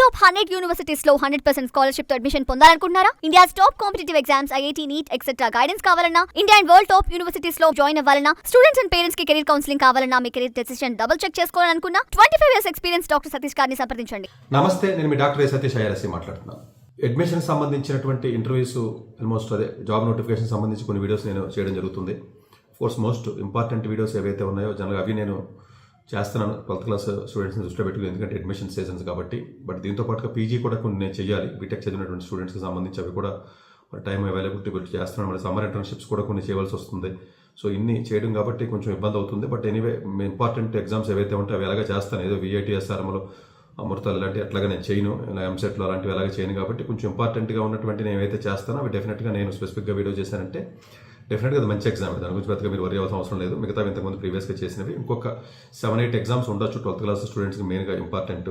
Top 100 universities లో 100% scholarship తో admission పొందాలనుకుంటున్నారా? India's top competitive exams, IIT, NEET etcetera guidance కావాలన్నా, India and world top universities లో join అవ్వాలన్నా, స్టూడెంట్స్ అండ్ పేరెంట్స్ కి కెరీర్ కౌన్సిలింగ్ కావాలన్నా, మీ కెరీర్ డెసిషన్ డబుల్ చెక్ చేసుకోవాలనుకున్నా 25 years ఎక్స్పీరియన్స్ డాక్టర్ సతీష్ గారిని సంప్రదించండి. నమస్తే, నేను మీ డాక్టర్ సతీష్ ఐఆర్ఎస్సీ మాట్లాడుతున్నాను. అడ్మిషన్ సంబంధించినటువంటి ఇంటర్వ్యూస్ ఆల్మోస్ట్ అదే జాబ్ నోటిఫికేషన్ సంబంధించి కొన్ని వీడియోస్ నేను చేయడం జరుగుతుంది. కోర్స్ మోస్ట్ ఇంపార్టెంట్ వీడియోస్ ఏవైతే ఉన్నాయో జనరల్గా అవి నేను చేస్తున్నాను 12th క్లాస్ స్టూడెంట్స్ని దృష్టిలో పెట్టుకుని, ఎందుకంటే అడ్మిషన్ సీజన్స్ కాబట్టి. బట్ దీంతో పాటుగా పీజీ కూడా కొన్ని నేను చేయాలి. బీటెక్ చదివినటువంటి స్టూడెంట్స్కి సంబంధించి అవి కూడా టైం అవైలబిలిటీ పెట్టి చేస్తున్నాను. మరి సమ్మర్ ఇంటర్న్షిప్స్ కూడా కొన్ని చేయవలసి వస్తుంది. సో ఇన్ని చేయడం కాబట్టి కొంచెం ఇబ్బంది అవుతుంది. బట్ ఎనీవే ఇంపార్టెంట్ ఎగ్జామ్స్ ఏవైతే ఉంటాయో అవి ఎలాగా చేస్తాను. ఏదో VITSRMలో అమృతాలు ఇలాంటి అట్లాగా నేను చేయను, ఇలా ఎంసెట్లో అలాంటివి ఎలాగ చేయను. కాబట్టి కొంచెం ఇంపార్టెంట్గా ఉన్నటువంటి నేను ఏవైతే చేస్తానో అవి డెఫినెట్గా నేను స్పెసిఫిక్గా వీడియో చేశానంటే డెఫినెట్గా అది మంచి ఎగ్జామ్. దాని గురించి పెద్దగా మీరు వరి అవ్వాల్సిన అవసరం లేదు. మిగతా ఇంతకుముందు ప్రీవియస్గా చేసినవి ఇంకొక 7-8 ఎగ్జామ్స్ ఉండొచ్చు 12th క్లాస్ స్టూడెంట్స్కి మెయిన్గా ఇంపార్టెంట్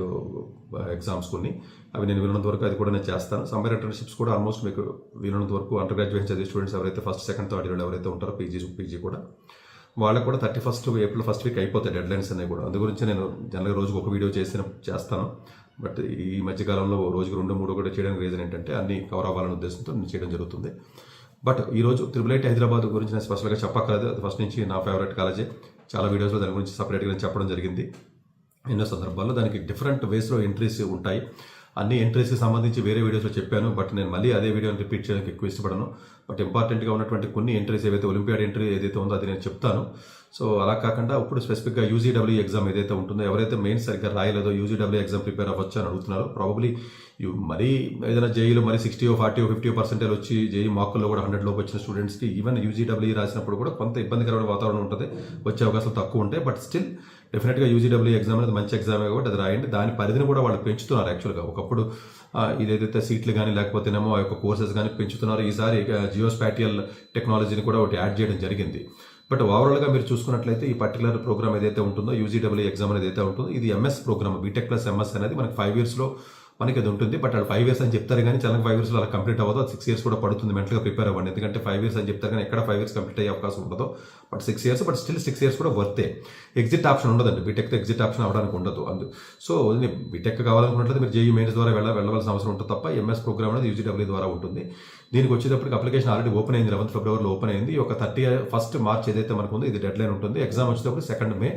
ఎగ్జామ్స్ కొన్ని. అవి నేను వీలున్నంత వరకు అది కూడా నేను చేస్తాను. సమ్మర్ ఇంటర్న్షిప్స్ కూడా ఆల్మోస్ట్ మీకు వీలున్నంత వరకు అండర్ గ్రాడ్యుయేట్ చదివే స్టూడెంట్స్ ఎవరైతే ఫస్ట్, సెకండ్, థర్డ్ ఇయర్ ఎవరైతే ఉంటారో పీజీ కూడా వాళ్ళకు కూడా 31st April ఫస్ట్ వీక్ అయిపోతాయి డెడ్లైన్స్ అనేవి కూడా. అందు గురించి నేను జనరల్గా రోజుకు ఒక వీడియో చేస్తాను. బట్ ఈ మధ్యకాలంలో రోజుకు 2-3 కూడా చేయడానికి రీజన్ ఏంటంటే అన్ని కవర్ అవ్వాలనే ఉద్దేశంతో నేను చేయడం జరుగుతుంది. బట్ ఈరోజు IIIT హైదరాబాద్ గురించి నేను స్పెషల్గా చెప్పక్కర్లేదు. అది ఫస్ట్ నుంచి నా ఫేవరెట్ కాలేజే. చాలా వీడియోస్లో దాని గురించి సపరేట్గా నేను చెప్పడం జరిగింది. ఎన్నో సందర్భాల్లో దానికి డిఫరెంట్ వేస్లో ఎంట్రీస్ ఉంటాయి. అన్ని ఎంట్రీస్కి సంబంధించి వేరే వీడియోస్లో చెప్పాను. బట్ నేను మళ్ళీ అదే వీడియోని రిపీట్ చేయడానికి ఎక్కువ ఇష్టపడను. బట్ ఇంపార్టెంట్గా ఉన్నటువంటి కొన్ని ఎంట్రీస్ ఏవైతే ఒలింపియాడ్ ఎంట్రీ ఏదైతే ఉందో అది నేను చెప్తాను. సో అలా కాకుండా ఇప్పుడు స్పెసిఫిక్గా UGW ఎగ్జామ్ ఏదైతే ఉంటుందో, ఎవరైతే మెయిన్ సరిగ్గా రాయలేదో UGW ఎగ్జామ్ ప్రిపేర్ అవ్వచ్చు అని అడుగుతున్నారు. ప్రాబబ్లీ మరీ ఏదైనా జేఈలో మరి 60, 40, 50% వచ్చి జేఈ మార్కుల్లో కూడా 100 లోపు వచ్చిన స్టూడెంట్స్కి ఈవెన్ UGW రాసినప్పుడు కూడా కొంత ఇబ్బందికరమైన వాతావరణం ఉంటుంది, వచ్చే అవకాశాలు తక్కువ ఉంటాయి. బట్ స్టిల్ డెఫినెట్గా UGW ఎగ్జామ్ అనేది మంచి ఎగ్జామే కాబట్టి అది రాయండి. దాని పరిధిని కూడా వాళ్ళు పెంచుతున్నారు. యాక్చువల్గా ఒకప్పుడు ఇదేదైతే సీట్లు కానీ లేకపోతేనేమో ఆ యొక్క కోర్సెస్ కానీ పెంచుతున్నారు. ఈసారి జియోస్పాటియల్ టెక్నాలజీని కూడా ఒకటి యాడ్ చేయడం జరిగింది. బట్ ఓవరాల్గా మీరు చూసుకున్నట్లయితే ఈ పర్టికులర్ ప్రోగ్రామ్ ఏదైతే ఉంటుందో UGW ఎగ్జామ్ అనేది అయితే ఉంటుందో ఇది MS program. B Tech plus MS అనేది మనకి 5 yearsలో మనకి అది ఉంటుంది. బట్ అది 5 years అని చెప్తారు కానీ చాలా 5 yearsలో అలా కంప్లీట్ అవ్వదు. అది 6 years కూడా పడుతుంది. మెంటల్గా ప్రిపేర్ అవ్వండి. ఎందుకంటే 5 years అని చెప్తారు కానీ ఎక్కడ 5 years కంప్లీట్ అయ్యే అవకాశం ఉండదు. But 6 years, but still 6 years కూడా వర్తే. ఎగ్జిట్ ఆప్షన్ ఉండదండి బీటెక్తో, ఎగ్జిట్ ఆప్షన్ అవ్వడానికి ఉండదు. సో బీటెక్ కావాలనుకున్నట్లయితే మీరు జేఈ మెయిన్స్ ద్వారా వెళ్ళవలసిన అవసరం ఉంటుంది తప్ప MS ప్రోగ్రామ్ అనేది UGW ద్వారా ఉంటుంది. దీనికి వచ్చేటప్పటికి అప్లికేషన్ ఆల్రెడీ ఓపెన్ అయింది. 11th February ఓపెన్ అయింది. ఒక 31st March ఏదైతే మనకు ఉందో ఇది డెడ్ లైన్ ఉంటుంది. ఎగ్జామ్ వచ్చేటప్పుడు 2nd May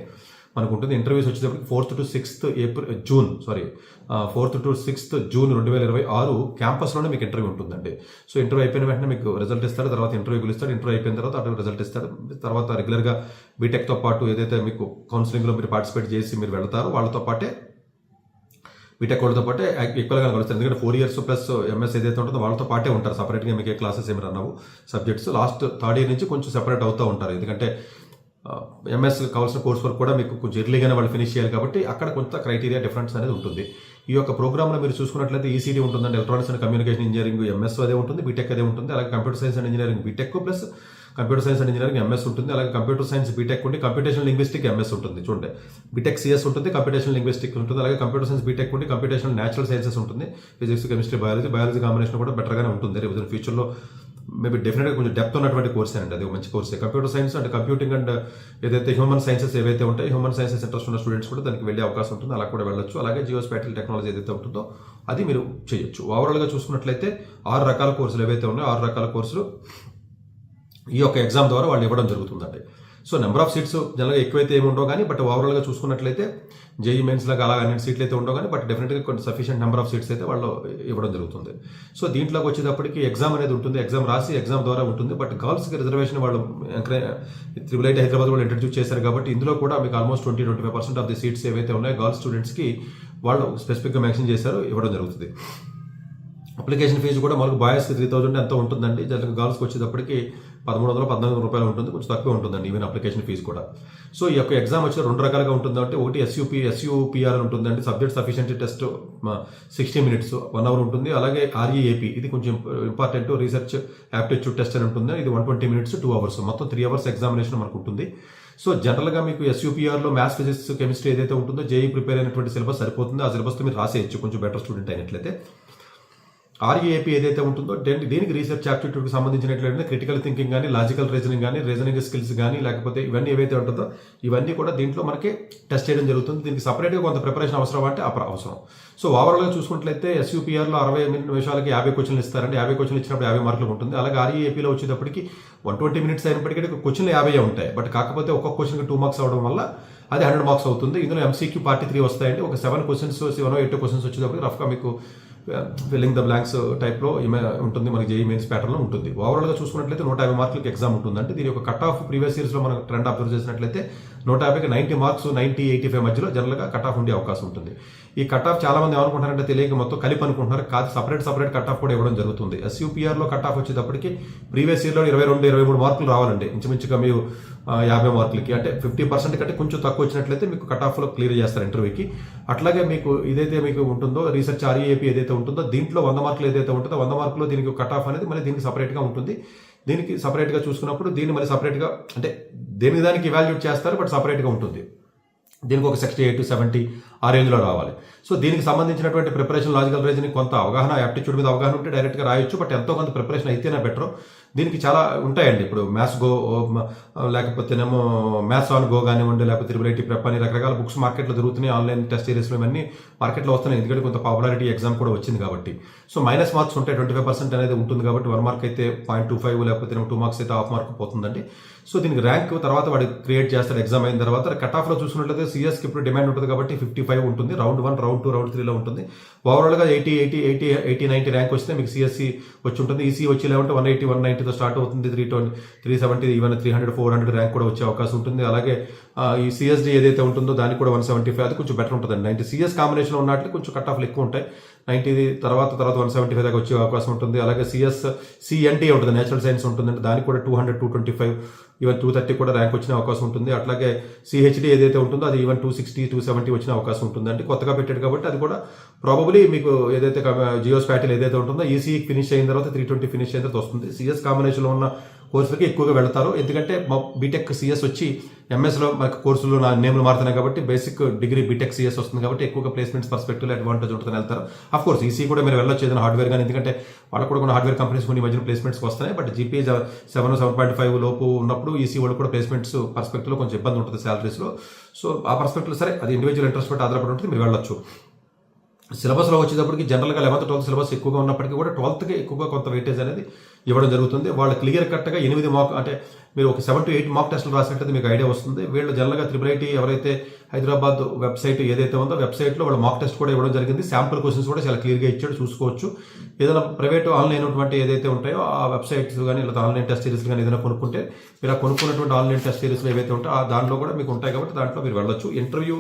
మనకు ఉంటుంది. ఇంటర్వ్యూస్ వచ్చేటప్పటికి 4th to 6th June 2026 క్యాంపస్లోనే మీకు ఇంటర్వ్యూ ఉంటుందండి. సో ఇంటర్వ్యూ అయిపోయిన వెంటనే మీకు రిజల్ట్ ఇస్తాడు. తర్వాత ఇంటర్వ్యూ పిలుస్తాడు. ఇంటర్వ్యూ అయిపోయిన తర్వాత అటు రిజల్ట్ ఇస్తాడు. తర్వాత రెగ్యులర్గా బీటెక్తో పాటు ఏదైతే మీకు కౌన్సిలింగ్లో మీరు పార్టిసిపేట్ చేసి మీరు వెళ్తారో వాళ్ళతో పాటే బీటెక్ వాళ్ళతో పాటే ఈక్వల్గా కలుస్తారు. ఎందుకంటే 4 years ప్లస్ MS ఏదైతే ఉంటుందో వాళ్ళతో పాటే ఉంటారు. సపరేట్గా మీకు ఏ క్లాసెస్ ఏమి రన్ అవ్వు సబ్జెక్ట్స్. లాస్ట్ 3rd year నుంచి కొంచెం సెపరేట్ అవుతూ ఉంటారు. ఎందుకంటే MS కావాల్సిన కోర్స్ వర్క్ కూడా మీకు కొంచెం ఎర్లీగానే వాళ్ళు ఫినిష్ చేయాలి కాబట్టి అక్కడ కొంత క్రైటీరియా డిఫరెన్స్ అనేది ఉంటుంది. ఈ యొక్క ప్రోగ్రామ్లో మీరు చూసుకున్నట్లయితే ECD ఉంటుందండి, electronics and communication engineering MS అదే ఉంటుంది, బీటెక్ అదే ఉంటుంది. అలాగే computer science and engineering B Tech plus computer science and engineering MS ఉంటుంది. అలాగే కంప్యూటర్ సైన్స్ బీటెక్ ఉండి కంప్యూటేషనల్ లింగ్విస్టిక్ MS ఉంటుంది. చూడండి, బీటెక్ CS ఉంటుంది, కంప్యూటేషనల్ లింగ్విస్టిక్ ఉంటుంది. అలాగే కంప్యూటర్ సైన్స్ బీటెక్ ఉండి కంప్యూటేషనల్ న్యాచురల్ సైన్సెస్ ఉంటుంది. ఫిజిక్స్, కెమిస్ట్రీ, బయాలజీ కాంబినేషన్ కూడా బెటర్గానే ఉంటుంది. రేపు ఫ్యూచర్లో మేబీ డెఫినెట్గా కొంచెం డెప్త్ ఉన్నటువంటి కోర్సే అండి. అది మంచి కోర్సే. Computer science and computing and ఏదైతే హ్యూమన్ సైన్సెస్ ఏవైతే ఉంటాయో హ్యూమన్ సైన్సెస్ ఇంట్రెస్ట్ ఉన్న స్టూడెంట్స్ కూడా దానికి వెళ్ళే అవకాశం ఉంటుంది. అలా కూడా వెళ్ళొచ్చు. అలాగే జియోస్పాటియల్ టెక్నాలజీ ఏదైతే ఉంటుందో అది మీరు చేయొచ్చు. ఓవరాల్గా చూసుకున్నట్లయితే 6 రకాల కోర్సులు ఏవైతే ఉన్నాయో 6 రకాల కోర్సులు ఈ యొక్క ఎగ్జామ్ ద్వారా వాళ్ళు ఇవ్వడం జరుగుతుందండి. సో నెంబర్ ఆఫ్ సీట్స్ జనరల్గా ఎక్కువైతే ఏమి ఉండవు కానీ, బట్ ఓవరాల్గా చూసుకున్నట్లయితే జేఈ మెయిన్స్ లాగా అలా అన్ని సీట్లు అయితే ఉండవు కానీ, బట్ డెఫినెట్గా కొన్ని సఫిషియెంట్ నెంబర్ ఆఫ్ సీట్స్ అయితే వాళ్ళు ఇవ్వడం జరుగుతుంది. సో దీంట్లోకి వచ్చేటప్పటికి ఎగ్జామ్ అనేది ఉంటుంది. ఎగ్జామ్ రాసి ఎగ్జామ్ ద్వారా ఉంటుంది. బట్ గర్ల్స్కి రిజర్వేషన్ వాళ్ళు IIIT హైదరాబాద్ కూడా ఇంట్రడ్యూస్ చేశారు కాబట్టి ఇందులో కూడా మీకు ఆల్మోస్ట్ 20-25% ఆఫ్ ది సీట్స్ ఏవైతే ఉన్నాయో గర్ల్స్ స్టూడెంట్స్కి వాళ్ళు స్పెసిఫిక్గా మెన్షన్ చేశారు, ఇవ్వడం జరుగుతుంది. అప్లికేషన్ ఫీజు కూడా మనకు బాయ్స్కి 3000 ఎంతో ఉంటుందండి. జనరల్గా గర్ల్స్కి వచ్చేటప్పటికి 1300-1400 రూపాయలు ఉంటుంది. కొంచెం తక్కువ ఉంటుందండి ఈవెన్ అప్లికేషన్ ఫీజు కూడా. సో ఈ యొక్క ఎగ్జామ్ వచ్చి 2 రకాలుగా ఉంటుందంటే ఒకటి SUPR అని ఉంటుందండి, subject sufficient test 60 minutes 1 hour ఉంటుంది. అలాగే REAP ఇది కొంచెం ఇంపార్టెంట్, రీసెర్చ్ యాప్టిట్యూడ్ టెస్ట్ అని ఉంటుంది. ఇది 120 minutes 2 hours, మొత్తం 3 hours ఎగ్జామినేషన్ మనకు ఉంటుంది. సో జనరల్గా మీకు SUPRలో మ్యాథ్స్, ఫిజిక్స్, కెమిస్ట్రీ ఏదైతే ఉంటుందో జేఈ ప్రిపేర్ అయినటువంటి సిలబస్ సరిపోతుంది. ఆ సిలబస్తో మీరు రాసేయచ్చు కొంచెం బెటర్ స్టూడెంట్ అయినట్లయితే. ఆర్ఈఏపీ ఏదైతే ఉంటుందో దీనికి రీసెర్చ్ యాప్టిట్యూడ్కి సంబంధించినట్లయితే క్రిటికల్ థింకింగ్ కానీ, లాజికల్ రీజనింగ్ స్కిల్స్ కానీ, లేకపోతే ఇవన్నీ ఏవైతే ఉంటుందో ఇవన్నీ కూడా దీంట్లో మనకి టెస్ట్ చేయడం జరుగుతుంది. దీనికి సపరేట్గా కొంత ప్రిపరేషన్ అవసరం అంటే అవసరం. సో ఓవరాల్గా చూసుకున్నట్లయితే SUPRలో 60 నిమిషాలకి 50 క్వశ్చన్లు ఇస్తారండి. 50 క్వశ్చన్లు ఇచ్చినప్పుడు 50 మార్కులు ఉంటుంది. అలాగే REAPలో వచ్చేటప్పటికి 120 మినిట్స్ అయినప్పటికీ క్వశ్చన్లు 50 ఉంటాయి. బట్ కాకపోతే ఒక్కొక్క క్వశ్చన్కి 2 మార్క్స్ అవడం వల్ల అది 100 మార్క్స్ అవుతుంది. ఇందులో MCQ 43 వస్తాయండి. ఒక 7 క్వశ్చన్స్ 7 or 8 క్వశ్చన్స్ వచ్చేటప్పుడు రఫ్గా మీకు ఫిల్లింగ్ ద బ్లాంక్స్ టైప్లో ఉంటుంది. మనకి JEE మెయిన్స్ ప్యాటర్న్లో ఉంటుంది. ఓవరాల్గా చూసుకున్నట్లయితే 150 మార్కులకి ఎగ్జామ్ ఉంటుందంటే దీని యొక్క కట్ ఆఫ్ ప్రీవియస్ ఇయర్స్లో మనం ట్రెండ్ అబ్జర్వ్ చేసినట్లయితే 150కి 90 మార్క్స్ 90-85 మధ్యలో జనరల్గా కట్ ఆఫ్ ఉండే అవకాశం ఉంటుంది. ఈ కట్ ఆఫ్ చాలా మంది ఏమనుకుంటారంటే తెలియక మొత్తం కలిపి అనుకుంటున్నారు. కాదు, సపరేట్ కట్ ఆఫ్ కూడా ఇవ్వడం జరుగుతుంది. SUPRలో కట్ ఆఫ్ వచ్చేటప్పటికి ప్రీవియస్ ఇయర్లో 22-23 మార్కులు రావాలండి. ఇంచుమించుగా మీరు 50 మార్కులకి అంటే 50% కంటే కొంచెం తక్కువ వచ్చినట్లయితే మీకు కట్ ఆఫ్లో క్లియర్ చేస్తారు ఇంటర్వ్యూకి. అట్లాగే మీకు ఇదైతే మీకు ఉంటుందో రీసెర్చ్ REAP ఏదైతే ఉంటుందో దీంట్లో 100 మార్కులు ఏదైతే ఉంటుందో 100 మార్కులో దీనికి కట్ ఆఫ్ అనేది మళ్ళీ దీనికి సపరేట్గా ఉంటుంది. దీనికి సపరేట్గా చూసుకున్నప్పుడు దీన్ని మళ్ళీ సపరేట్గా అంటే దానికి ఇవాల్యుయేట్ చేస్తారు, బట్ సపరేట్గా ఉంటుంది. దీనికి ఒక 68-70 ఆ రేంజ్లో రావాలి. సో దీనికి సంబంధించినటువంటి ప్రిపరేషన్, లాజికల్ రీజనింగ్ కొంత అవగాహన, యాప్టిట్యూడ్ మీద అవగాహన ఉంటే డైరెక్ట్గా రాయొచ్చు. బట్ ఎంతో కొంత ప్రిపరేషన్ అయితేనే బెటర్. దీనికి చాలా ఉంటాయండి. ఇప్పుడు మ్యాథ్స్ గో, లేకపోతేనేమో మ్యాథ్స్ ఆన్ గో కానివ్వండి, లేకపోతే IIIT ప్రెప్ అని రకరకాల బుక్స్ మార్కెట్లో దొరుకుతున్నాయి. ఆన్లైన్ టెస్ట్ సిరీస్లో ఇవన్నీ మార్కెట్లో వస్తున్నాయి. ఎందుకంటే కొంత పాపులారిటీ ఎగ్జామ్ కూడా వచ్చింది కాబట్టి. సో మైనస్ మార్క్స్ ఉంటాయి, 25% అనేది ఉంటుంది కాబట్టి 1 మార్క్ అయితే 0.25 లేకపోతే 2 మార్క్స్ అయితే 1/2 మార్క్ పోతుందండి. సో దీనికి ర్యాంక్ తర్వాత వాడు క్రియేట్ చేస్తారు ఎగ్జామ్ అయిన తర్వాత. కట్ ఆఫ్లో చూసుకున్నట్లయితే CSకి ఇప్పుడు డిమాండ్ ఉంటుంది కాబట్టి 55 ఉంటుంది. రౌండ్ 1, రౌండ్ 2, రౌండ్ 3లో ఉంటుంది. ఓవరాల్గా 80-90 ర్యాంక్ వస్తే మీకు CSC వచ్చి ఉంటుంది. EC వచ్చి లేవంటే 180-190తో స్టార్ట్ అవుతుంది. 370 ఈవెన్ 300-400 ర్యాంక్ కూడా వచ్చే అవకాశం ఉంటుంది. అలాగే ఈ CSD ఏదైతే ఉంటుందో దానికి కూడా 175 అది కొంచెం బెటర్ ఉంటుందండి. 90 CS కాంబినేషన్లో ఉన్నట్లు కొంచెం కట్ ఆఫ్లు ఎక్కువ ఉంటాయి. 90 తర్వాత 175 దాకా వచ్చే అవకాశం ఉంటుంది. అలాగే CNT ఉంటుంది, నేచురల్ సైన్స్ ఉంటుందంటే దానికి కూడా 200-225 ఈవెన్ 230 కూడా ర్యాంక్ వచ్చిన అవకాశం ఉంటుంది. అట్లాగే CHD ఏదైతే ఉంటుందో అది ఈవెన్ 260-270 వచ్చిన అవకాశం ఉంటుంది. అంటే కొత్తగా పెట్టాడు కాబట్టి అది కూడా ప్రాబబ్లీ మీకు ఏదైతే జియోస్పాటిల్ ఏదైతే ఉంటుందో EC ఫినిష్ అయిన తర్వాత 320 ఫినిష్ అయిన తర్వాత వస్తుంది. CS కాంబినేషన్లో ఉన్న కోర్సులకి ఎక్కువగా వెళ్తారు. ఎందుకంటే బీటెక్ CS వచ్చి MS లో మనకు కోర్సులు నేమ్లు మారుతున్నాయి కాబట్టి బేసిక్ డిగ్రీ బీటెక్ CS వస్తుంది కాబట్టి ఎక్కువగా ప్లేస్మెంట్స్ పర్స్పెక్టివ్లో అడ్వాంటేజ్ ఉంటుందని వెళ్తారు. ఆఫ్ కోర్స్ EC కూడా మీరు వెళ్ళొచ్చు ఏదైనా హార్డ్వేర్ కానీ, ఎందుకంటే వాళ్ళకు కూడా కొన్ని హార్డ్వేర్ కంపెనీస్ కొన్ని మధ్యన ప్లేస్మెంట్స్ వస్తున్నాయి. బట్ GPA 7-7.5 లోపు ఉన్నప్పుడు EC వాళ్ళు కూడా ప్లేస్మెంట్స్ పర్స్పెక్టివ్లో కొంచెం ఇబ్బంది ఉంటుంది శాలరీస్లో. సో ఆ పర్స్పెక్టివ్ సరే అది ఇండివిజువల్ ఇంట్రెస్ట్ బట్టి ఆధారపడి ఉంటుంది, మీరు వెళ్ళొచ్చు. సిలబస్లో వచ్చేటప్పటికి జనరల్గా 11th 12th సిలబస్ ఎక్కువగా ఉన్నప్పటికీ కూడా 12thకి ఎక్కువగా కొంత వెయిటేజ్ అనేది ఇవ్వడం జరుగుతుంది. వాళ్ళు క్లియర్ కట్గా 8 మార్క్ అంటే మీరు ఒక 7 to 8 మార్క్ టెస్టులు రాసినట్లయితే మీకు ఐడియా వస్తుంది. వీళ్ళు జనరల్గా IIIT ఎవరైతే హైదరాబాద్ వెబ్సైట్ ఏదైతే ఉందో వెబ్సైట్లో వాళ్ళ మార్క్ టెస్ట్ కూడా ఇవ్వడం జరిగింది. శాంపుల్ క్వశ్చన్స్ కూడా చాలా క్లియర్గా ఇచ్చాడు, చూసుకోవచ్చు. ఏదైనా ప్రైవేట్ ఆన్లైన్ ఉన్నటువంటి ఏదైతే ఉంటాయో ఆ వెబ్సైట్స్ కానీ లేదా ఆన్లైన్ టెస్ట్ సిరీస్ కానీ ఏదైనా కొనుక్కుంటే మీరు ఆ కొనుక్కున్నటువంటి ఆన్లైన్ టెస్ట్ సిరీస్లో ఏవైతే ఉంటాయో దాంట్లో కూడా మీకు ఉంటాయి కాబట్టి దాంట్లో మీరు వెళ్ళొచ్చు. ఇంటర్వ్యూ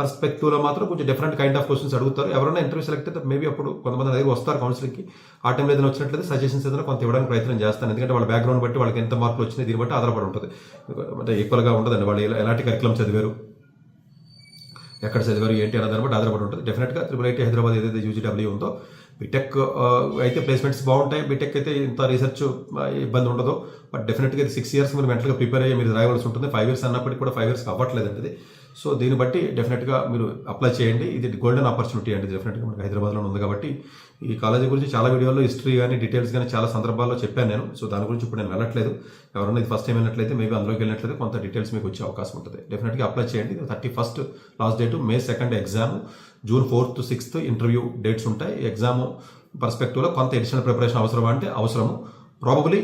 పర్స్పెక్టివ్లో మాత్రం కొంచెం డిఫరెంట్ కైండ్ ఆఫ్ క్వశ్చన్స్ అడుగుతారు. ఎవరైనా ఇంటర్వ్యూ సెలెక్ట్ అయితే మేబీ అప్పుడు కొంతమంది దగ్గర వస్తారు కౌన్సిలింగ్కి. ఆ టైంలో ఏదైనా వచ్చినట్లయితే సజెషన్స్ ఏదైనా కొంత ఇవ్వడానికి ప్రయత్నం చేస్తాను. ఎందుకంటే వాళ్ళ బ్యాక్గ్రౌండ్ బట్టి వాళ్ళకి ఎంత మార్కులు వచ్చినాయి దీన్ని బట్టి ఆధారపడి ఉంటుంది. అంటే ఈక్వల్గా ఉండదండి. వాళ్ళు ఎలాంటి కరికులం చదివారు, ఎక్కడ చదివారు ఏంటి అన్న దాన్ని బట్టి ఆధారపడి ఉంటుంది. డెఫినెట్గా IIIT హైదరాబాద్ ఏదైతే UGW ఉందో బీటెక్ అయితే ప్లేస్మెంట్స్ బాగుంటాయి. బీటెక్ అయితే ఇంత రీసెర్చ్ ఇబ్బంది ఉండదు. బట్ డెఫినెట్గా 6 years మీరు మెంటల్గా ప్రిపేర్ అయ్యి మీరు రాయవలసి ఉంటుంది. 5 years అన్నప్పటికీ కూడా 5 years అవ్వట్లేదండి ఇది. సో దీన్ని బట్టి డెఫినెట్గా మీరు అప్లై చేయండి. ఇది గోల్డెన్ ఆపర్చునిటీ అండి. డెఫినెట్గా మనకి హైదరాబాద్లో ఉంది కాబట్టి ఈ కాలేజీ గురించి చాలా వీడియోలో హిస్టరీ కానీ డీటెయిల్స్ కానీ చాలా సందర్భాల్లో చెప్పాను నేను. సో దాని గురించి ఇప్పుడు నేను వెళ్ళట్లేదు. ఎవరైనా ఇది ఫస్ట్ టైం వెళ్ళినట్లయితే మేబీ అందులోకి వెళ్ళినట్లయితే కొంత డీటెయిల్స్ మీకు వచ్చే అవకాశం ఉంటుంది. డెఫినెట్గా అప్లై చేయండి. 31st last date, May 2 exam, June 4th to 6th interview dates ఉంటాయి. ఎగ్జామ్ పర్స్పెక్టివ్లో కొంత ఎడిషనల్ ప్రిపరేషన్ అవసరమా అంటే అవసరము. Probably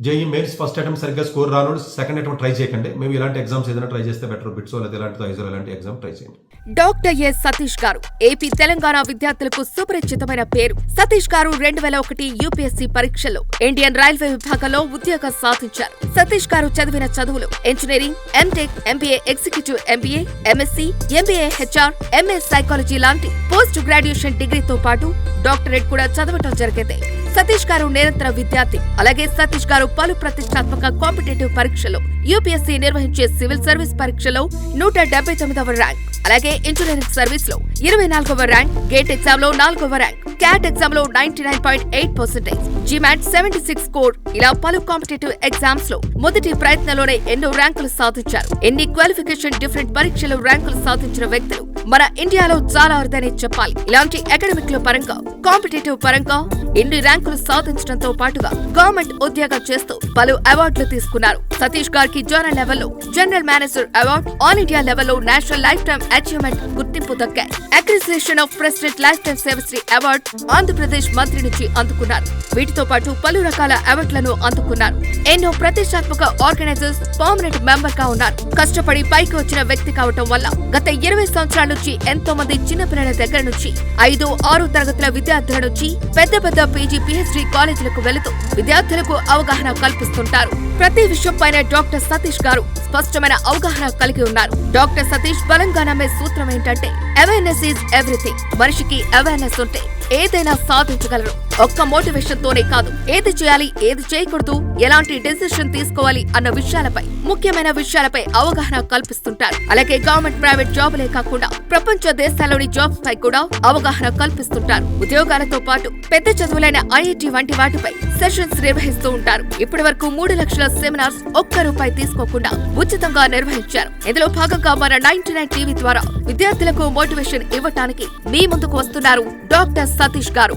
JEE mains first attempt సరిగ్గా స్కోర్ రానోడు సెకండ్ అటెంప్ట్ ట్రై చేయకండి. మేము ఇలాంటి ఎగ్జామ్స్ ఏదైనా ట్రై చేస్తే బెటర్. బిట్సో లేదా ఇలాంటి ఐజో ఇలాంటి ఎగ్జామ్ ట్రై చేయండి. డాక్టర్ ఎస్ సతీష్ గారు ఏపీ తెలంగాణ విద్యార్థులకు సుపరిచితమైన పేరు. సతీష్ గారు 2001 UPSC పరీక్షల్లో ఇండియన్ రైల్వే విభాగంలో ఉద్యోగం సాధించారు. సతీష్ గారు చదివిన చదువులు engineering, MTech, MBA executive MBA, MSc, MBA HR, MA psychology లాంటి పోస్ట్ గ్రాడ్యుయేషన్ డిగ్రీతో పాటు డాక్టరేట్ కూడా చదవటం జరిగింది. సతీష్ గారు నిరంతర విద్యార్థి. అలాగే సతీష్ గారు పలు ప్రతిష్టాత్మక కాంపిటేటివ్ పరీక్షల్లో UPSC నిర్వహించే సివిల్ సర్వీస్ పరీక్షలో 179వ ర్యాంక్, అలాగే ఇంజనీరింగ్ సర్వీస్ లో 24వ ర్యాంక్, గేట్ ఎగ్జామ్ లో 4వ ర్యాంక్, క్యాట్ ఎగ్జామ్ లో 99.8%, GMAT 76 స్కోర్, ఇలా పలు కాంపిటేటివ్ ఎగ్జామ్స్ లో మొదటి ప్రయత్నంలోనే ఎన్నో ర్యాంకులు సాధించారు. ఎన్ని క్వాలిఫికేషన్ డిఫరెంట్ పరీక్షలు ర్యాంకులు సాధించిన వ్యక్తులు మన ఇండియాలో చాలా అరుదనే చెప్పాలి. ఇలాంటి అకాడమిక్ లో పరంగా, కాంపిటేటివ్ పరంగా ఇన్ని ర్యాంకులు సాధించడంతో పాటుగా గవర్నమెంట్ ఉద్యోగం చేస్తూ పలు అవార్డులు తీసుకున్నారు. సతీష్ గారికి జోనల్ లెవెల్లో general manager award, all India లెవెల్లో నేషనల్ లైఫ్ టైమ్ అచీవ్మెంట్ గుర్తింపు దక్కాయి. Appreciation of president lifetime Sevashri award Andhra Pradesh మంత్రి నుంచి అందుకున్నారు. వీటితో పాటు పలు రకాల అవార్డులను అందుకున్నారు. ఎన్నో ప్రతిష్టాత్మక ఆర్గనైజర్స్ పర్మనెంట్ మెంబర్ గా ఉన్నారు. కష్టపడి పైకి వచ్చిన వ్యక్తి కావటం వల్ల గత 20 సంవత్సరాల నుంచి ఎంతో మంది చిన్నపిల్లల దగ్గర నుంచి 5, 6 తరగతుల విద్యార్థుల నుంచి పెద్ద పెద్ద పీజీ, పీహెచ్డీ కాలేజీలకు వెళుతూ విద్యార్థులకు అవగాహన కల్పిస్తుంటారు. ప్రతి విషయంపైన డాక్టర్ సతీష్ గారు స్పష్టమైన అవగాహన కలిగి ఉన్నారు. డాక్టర్ సతీష్ బలంగా నమ్మే సూత్రం ఏంటంటే అవేర్నెస్ ఈజ్ ఎవ్రీథింగ్. మనిషికి అవేర్నెస్ ఉంటే ఏదైనా సాధించగలరు. ఒక్క మోటివేషన్ తోనే కాదు, ఏది చేయాలి, ఏది చేయకూడదు, ఎలాంటి డెసిషన్ తీసుకోవాలి అన్న విషయాలపై, ముఖ్యమైన విషయాలపై అవగాహన కల్పిస్తుంటారు. అలాగే గవర్నమెంట్, ప్రైవేట్ జాబులే కాకుండా ప్రపంచ దేశాల్లోని జాబ్స్ పై కూడా అవగాహన కల్పిస్తుంటారు. ఉద్యోగాలతో పాటు పెద్ద చదువులైన ఐఐటి వంటి వాటిపై సెషన్స్ నిర్వహిస్తూ ఉంటారు. ఇప్పటి వరకు 3 లక్షల సెమినార్స్ ₹1 తీసుకోకుండా ఉచితంగా నిర్వహించారు. ఇందులో భాగంగా మన 99 టీవీ ద్వారా విద్యార్థులకు మోటివేషన్ ఇవ్వటానికి మీ ముందుకు వస్తున్నారు డాక్టర్ సతీష్ గారు.